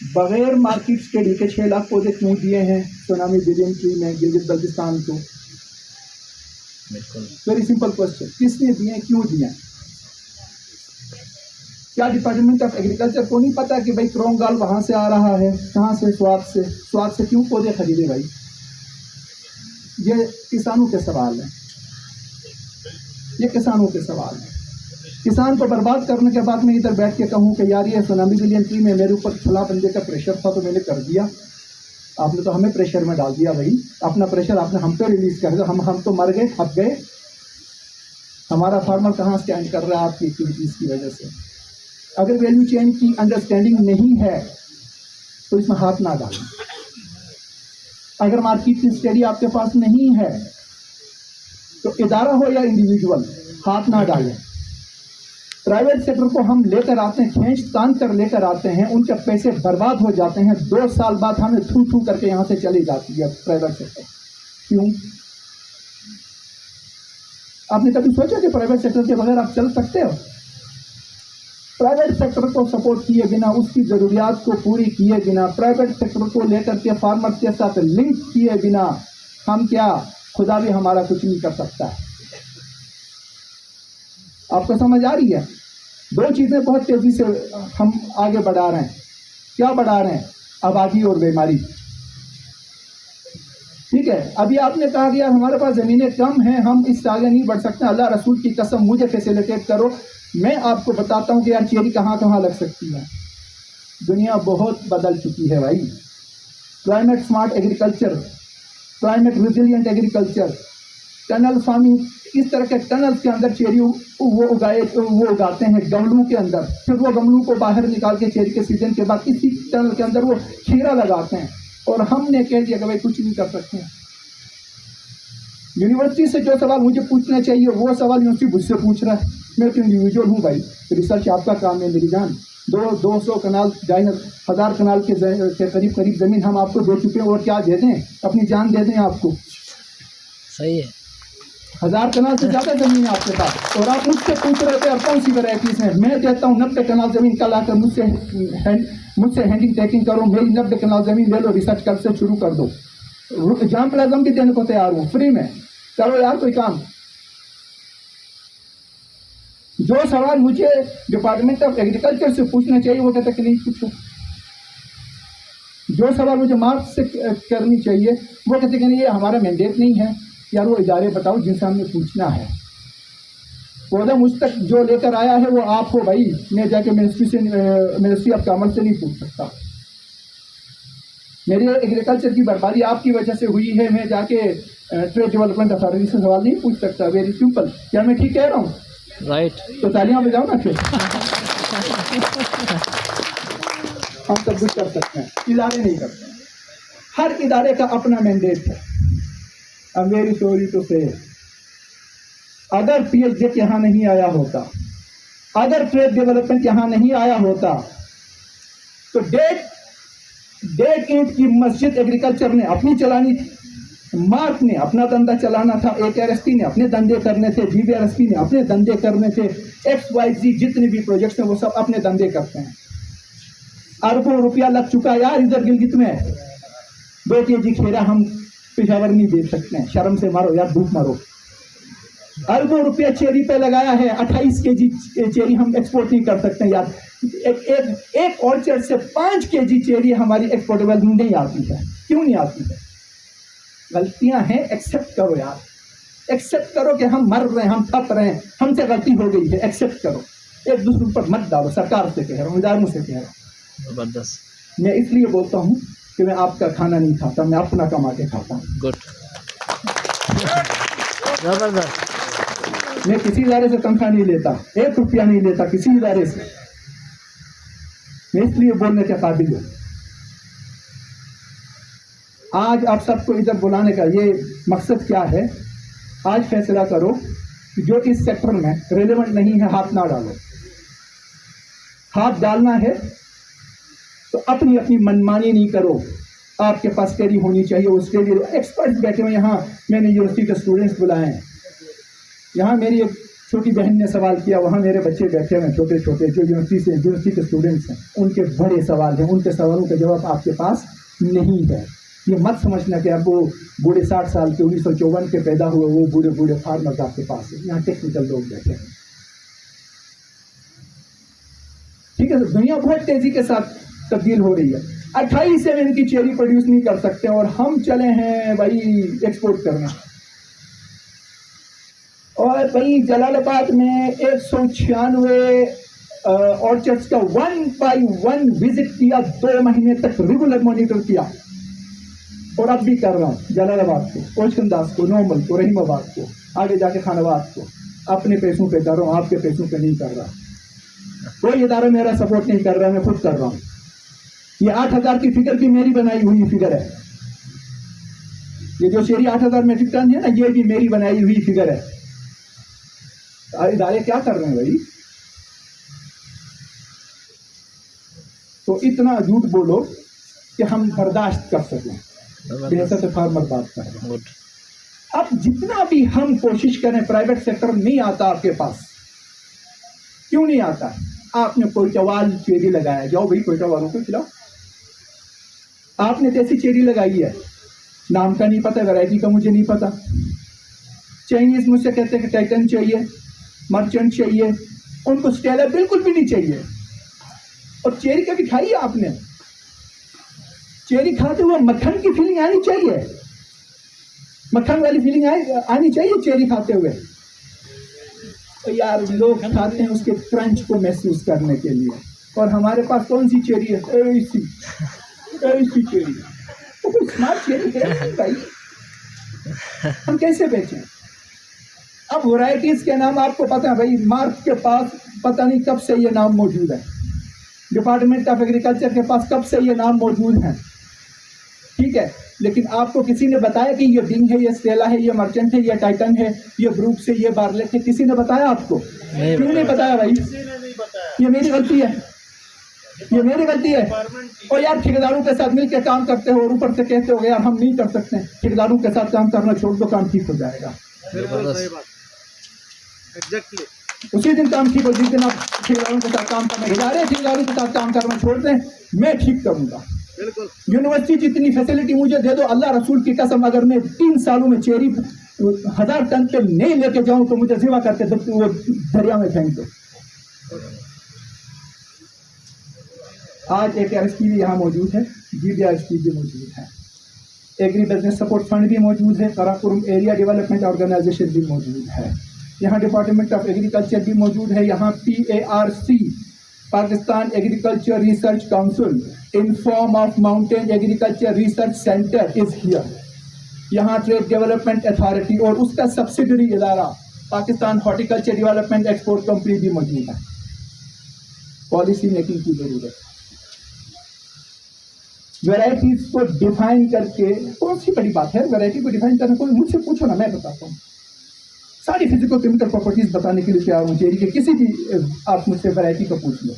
बगैर market study के 6 लाख पौधे क्यों दिए हैं सुनामी बिलियन ट्री में गिलगित बल्तिस्तान को? वेरी सिंपल क्वेश्चन, किसने दिए, क्यों दिए? क्या डिपार्टमेंट ऑफ एग्रीकल्चर को नहीं पता कि भाई क्रोंगाल वहां से आ रहा है, कहाँ से? स्वाद से क्यों पौधे खरीदे भाई? ये किसानों के सवाल है, ये किसानों के सवाल है। किसान को बर्बाद करने के बाद मैं इधर बैठ के कहूँ कि यार ये सुनामी बिलियन ट्री में मेरे ऊपर फला बंदे का प्रेशर था तो मैंने कर दिया। आपने तो हमें प्रेशर में डाल दिया भाई, अपना प्रेशर आपने हम पे रिलीज कर दिया। हम तो मर गए, थक गए। हमारा फार्मर कहाँ स्टैंड कर रहा है आपकी एक्टिविटीज़ की वजह से? अगर वैल्यू चेन की अंडरस्टैंडिंग नहीं है तो इसमें हाथ ना डालें। अगर मार्केट की स्टडी आपके पास नहीं है तो इदारा हो या इंडिविजुअल हाथ ना डालें। प्राइवेट सेक्टर को हम लेकर आते हैं, खींच तान कर लेकर आते हैं, उनके पैसे बर्बाद हो जाते हैं। 2 साल बाद हमें थू थू करके यहाँ से चली जाती है प्राइवेट सेक्टर। क्यों? आपने कभी सोचा कि प्राइवेट सेक्टर के बगैर आप चल सकते हो? प्राइवेट सेक्टर को सपोर्ट किए बिना, उसकी ज़रूरियात को पूरी किए बिना, प्राइवेट सेक्टर को लेकर के फार्मर के साथ लिंक किए बिना हम क्या, खुदा भी हमारा कुछ नहीं कर सकता है। आपको समझ आ रही है? 2 चीज़ें बहुत तेज़ी से हम आगे बढ़ा रहे हैं। क्या बढ़ा रहे हैं? आबादी और बीमारी। ठीक है, अभी आपने कहा कि यार हमारे पास ज़मीनें कम हैं, हम इससे आगे नहीं बढ़ सकते। अल्लाह रसूल की कसम, मुझे फैसिलिटेट करो, मैं आपको बताता हूँ कि यार चेरी कहाँ कहाँ लग सकती है। दुनिया बहुत बदल चुकी है भाई। Climate smart agriculture, climate resilient agriculture, tunnel farming, इस तरह के टनल्स के अंदर चेरी वो उगाते हैं गमलों के अंदर। फिर वो गमलों को बाहर निकाल के चेरी के सीजन के बाद इसी टनल के अंदर वो खीरा लगाते हैं। और हमने कह दिया कि भाई कुछ नहीं कर सकते हैं। यूनिवर्सिटी से जो सवाल मुझे पूछना चाहिए वो सवाल यूनिवर्सिटी मुझसे पूछ रहा है। मैं तो इंडिविजुअल हूँ भाई, रिसर्च आपका काम है मेरी जान। 200 कनाल, 1000 कनाल के करीब ज़मीन हम आपको दे चुके हैं, और क्या दे दें? अपनी जान दे दें आपको। सही है। 1000 कनाल से ज़्यादा ज़मीन है आपके पास, और आप मुझसे पूछ रहे थे अब कौन सी वैरायटीज़ हैं। मैं देता हूँ 90 कनाल ज़मीन, कल आकर मुझसे हैंडिंग टेकिंग करो, मेरी 90 कनाल ज़मीन ले लो, रिसर्च कल से शुरू कर दो। एग्जाम प्लाज्म भी देने को तैयार हूँ, फ्री में। करो यार कोई काम। जो सवाल मुझे डिपार्टमेंट ऑफ एग्रीकल्चर से पूछना चाहिए वो कहते कि नहीं पूछो। जो सवाल मुझे मार्क्स से करनी चाहिए वो कहते कि नहीं ये हमारा मैंडेट नहीं है। यार वो इदारे बताओ जिनसे हमने पूछना है। पौधा मुझ तक जो लेकर आया है वो आप हो भाई। मैं जाके मिनिस्ट्री ऑफ कॉमर्स से नहीं पूछ सकता। मेरी एग्रीकल्चर की बर्बादी आपकी वजह से हुई है, मैं जाके ट्रेड डेवलपमेंट अथॉरिटी से सवाल नहीं पूछ सकता। Very simple. क्या मैं ठीक कह रहा हूँ? राइट। तो तालियां बजाओ ना फिर। हम सब कुछ कर सकते हैं, इदारे नहीं करते। हर इदारे का अपना मैंडेट है। I am very sorry to say, अगर पीएचडी यहाँ नहीं आया होता, अगर ट्रेड डेवलपमेंट यहाँ नहीं आया होता, तो डेढ़ ईंट की मस्जिद एग्रीकल्चर ने अपनी चलानी थी, मार्क ने अपना धंधा चलाना था, AKRSP ने अपने धंधे करने थे, GBRSP ने अपने धंधे करने थे, XYZ जितने भी प्रोजेक्ट्स हैं वो सब अपने धंधे करते हैं। अरबों रुपया लग चुका यार इधर गिलगित में। 2 kg खीरा हम पेशावर नहीं दे सकते हैं, शर्म से मारो यार, धूप मारो। अरबों रुपया चेरी पे लगाया है, 28 kg चेरी हम एक्सपोर्ट नहीं कर सकते यार। एक ऑर्चर्ड से 5 kg चेरी हमारी एक्सपोर्टेबल नहीं आती है। क्यों नहीं आती है? गलतियां हैं, एक्सेप्ट करो यार। एक्सेप्ट करो कि हम मर रहे हैं, हम थक रहे हैं, हमसे गलती हो गई है, एक्सेप्ट करो। एक दूसरे पर मत डालो। सरकार से कह रहा हूँ, इदारों से कह रहा हूँ। जबरदस्त। मैं इसलिए बोलता हूँ कि मैं आपका खाना नहीं खाता, मैं अपना कमा के खाता हूँ। गुड। जबरदस्त। मैं किसी इदारे से तनख्वाह नहीं लेता, 1 रुपया नहीं लेता किसी इदारे से। मैं इसलिए बोलने के काबिल हूँ। आज आप सबको इधर बुलाने का ये मकसद क्या है? आज फैसला करो कि जो इस सेक्टर में रेलेवेंट नहीं है हाथ ना डालो। हाथ डालना है तो अपनी अपनी मनमानी नहीं करो। आपके पास स्टडी होनी चाहिए, उसके लिए एक्सपर्ट बैठे हुए यहाँ। मैंने यूनिवर्सिटी के स्टूडेंट्स बुलाए हैं। यहाँ मेरी एक छोटी बहन ने सवाल किया, वहाँ मेरे बच्चे बैठे हैं छोटे छोटे जो यूनिवर्सिटी के स्टूडेंट्स हैं, उनके बड़े सवाल हैं, उनके सवालों का जवाब आपके पास नहीं है। ये मत समझना कि अब वो बूढ़े 60 साल के 1954 के पैदा हुए वो बूढ़े बूढ़े फार्मर्स आपके पास है। यहाँ टेक्निकल लोग बैठे हैं, ठीक है। तो दुनिया बहुत तेजी के साथ तब्दील हो रही है। 28 एमएम की चेरी प्रोड्यूस नहीं कर सकते और हम चले हैं भाई एक्सपोर्ट करने। और भाई जलालाबाद में 196 ऑर्चर्ड्स का 1 by 1 विजिट किया, 2 महीने तक रेगुलर मॉनिटर किया, और अब भी कर रहा हूं। जलालाबाद को, ओशनदास को, नॉर्मल को, रहीमाबाद को, आगे जाके खानाबाद को अपने पैसों पे कर रहा हूं, आपके पैसों पे नहीं कर रहा। कोई इदारा मेरा सपोर्ट नहीं कर रहा, मैं खुद कर रहा हूं। ये 8000 की फिगर भी मेरी बनाई हुई फिगर है। ये जो शेरी 8000 मेट्रिक टन है ना, ये भी मेरी बनाई हुई फिगर है। इदारे क्या कर रहे हैं भाई? तो इतना झूठ बोलो कि हम बर्दाश्त कर सकें। बेहतर फार्मर बात कर रहे हैं। अब जितना भी हम कोशिश करें, प्राइवेट सेक्टर नहीं आता आपके पास। क्यों नहीं आता? आपने कोयटा वाल चेरी लगाया, जाओ भाई कोयटा वालों को खिलाओ। आपने देसी चेरी लगाई है, नाम का नहीं पता, वैरायटी का मुझे नहीं पता। चाइनीज मुझसे कहते हैं कि टाइटन चाहिए, मर्चेंट चाहिए, उनको स्टेला बिल्कुल भी नहीं चाहिए। और चेरी कभी खाई है आपने? चेरी खाते हुए मक्खन की फीलिंग आनी चाहिए, मक्खन वाली फीलिंग आनी चाहिए चेरी खाते हुए। तो यार लोग खाते हैं उसके क्रंच को महसूस करने के लिए, और हमारे पास कौन सी चेरी है? ऐसी चेरी। तो कोई स्मार्ट चेरी है नहीं भाई, हम कैसे बेचें? अब वैरायटीज के नाम आपको पता है भाई, मार्क के पास पता नहीं कब से ये नाम मौजूद है, डिपार्टमेंट ऑफ एग्रीकल्चर के पास कब से ये नाम मौजूद है, ठीक है। लेकिन आपको किसी ने बताया कि ये बिंग है, ये स्टेला है, ये मर्चेंट है, ये टाइटन है, ये ब्रूक से, ये बार्लेट है? किसी ने बताया आपको? क्यों नहीं बताया भाई? ये मेरी गलती है, ये मेरी गलती है। और यार ठेकेदारों के साथ मिलकर काम करते हो और ऊपर से कहते हो यार हम नहीं कर सकते। ठेकेदारों के साथ काम करना छोड़ दो, काम ठीक हो जाएगा। एग्जैक्टली उसी दिन काम ठीक हो जिस दिन आप ठेकेदारों के साथ काम करना, इदारे ठेकेदारों के साथ काम करना छोड़ दें, मैं ठीक करूंगा। यूनिवर्सिटी जितनी फैसिलिटी मुझे दे दो, अल्लाह रसूल की कसम, अगर मैं 3 सालों में चेरी 1000 टन पे नहीं लेके जाऊं तो मुझे जिवा करके वो दरिया में फेंक दो। आज एक RSP भी यहाँ मौजूद है, GBRSP भी मौजूद है, एग्री बिजनेस सपोर्ट फंड भी मौजूद है, काराकोरम एरिया डेवलपमेंट ऑर्गेनाइजेशन भी मौजूद है, यहाँ डिपार्टमेंट ऑफ एग्रीकल्चर भी मौजूद है, यहाँ PARC Pakistan agriculture research council in form of mountain agriculture research centre is here, यहाँ ट्रेड डेवलपमेंट अथॉरिटी और उसका सब्सिडरी इदारा Pakistan horticulture development export company भी मौजूद है। पॉलिसी मेकिंग की जरूरत है, वैरायटीज को डिफाइन करके, कौन सी बड़ी बात है वैरायटी को डिफाइन करने को? मुझसे पूछो ना, मैं बताता हूँ। सारी फिजिकल केमिकल प्रॉपर्टीज बताने के लिए तैयार हूँ चेरी के, किसी भी आप मुझसे वैरायटी का पूछ लो।